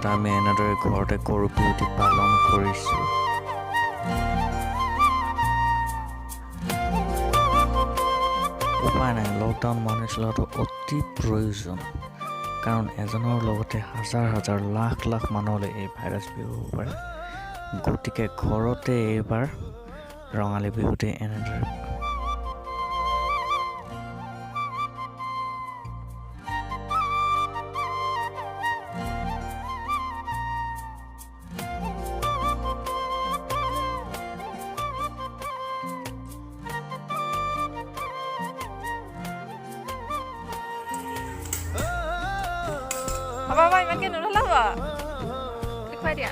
সময়ত আমি এনেদৰে ঘৰতে গৰু বিহুটি পালন কৰিছোঁ। উপায় নাই, লকডাউন মানি চলাটো অতি প্ৰয়োজন, কাৰণ এজনৰ লগতে হাজাৰ হাজাৰ লাখ লাখ মানুহলৈ এই ভাইৰাছ বিয়পিব পাৰে। গতিকে ঘৰতে এইবাৰ ৰঙালী বিহুটি এনেদৰে হ'ব ইমানকৈ নল'ব, খুৱাই দিয়া।